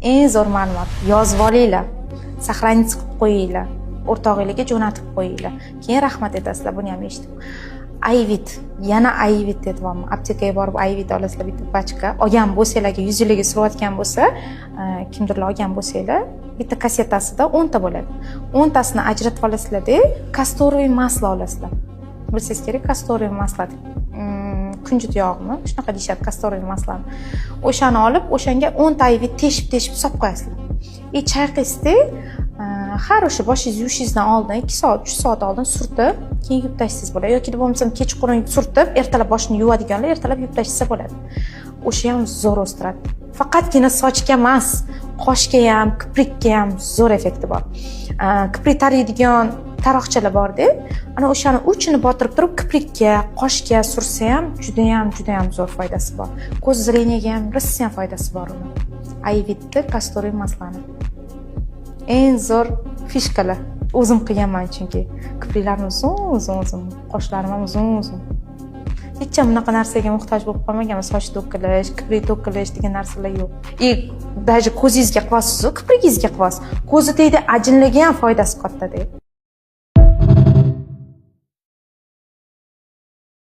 Eng zo'r ma'lumot, yozib olinglar, saqlangiz qilib qo'yinglar, o'rtog'ingizga jo'natib qo'yinglar. Keyin rahmat aytasizlar, buni ham eshitdim. Ayvit, yana ayvit dedim. Aptekaga borib ayvit olasizlar, bitta pachka. Olgan bo'lsanglarga, yuzingizni surayotgan bo'lsa, kimdirlar olgan bo'lsanglar, bitta kassetasida 10 ta bo'ladi. 10 tasini ajratib olasizlar-da, kastorovый масло olasizlar. Bilsangiz kerak, kastorovый масло. Kunjut yog'mi? Shunaqa deyshadi, kastorovый maslani. O'shani olib, o'shanga 10 ta ayvit teshib solib qo'yasizlar. Chayqaysizda, har o'sha boshingizni yuvishingizdan oldin 2 soat, 3 soat oldin surtib, keyin yuvib tashlaysiz bo'ladi. Yoki bo'lmasa kechqurun surtib, ertalab boshini yuvadiganlar ertalab yuvib tashlasa bo'ladi. O'sha ham zo'r o'stiradi. Faqatgina sochga emas, qoshga ham, kiprikka ham zo'r effekti bor. Kiprik taraydigan taroqchalar bor-da, ana o'shani uchini botirib turib kiprikka, qoshga sursa ham juda ham zo'r foydasi bor. Ko'z zreniyaga ham rossiyan foydasi bor uni. Ayvitni kastorovый maslani. Eng zo'r fishkalar. O'zim qilganman chunki kipriklarim uzun, qoshlarim ham uzun. Hech ham bunaqa narsaga muhtoj bo'lib qolmaganman. Soch to'kilish, kiprik to'kilish degan narsalar yo'q. Даже ko'zingizga qilasiz, kiprigingizga qilasiz. Ko'zi tegdi, ajinlarga ham foydasi katta-da.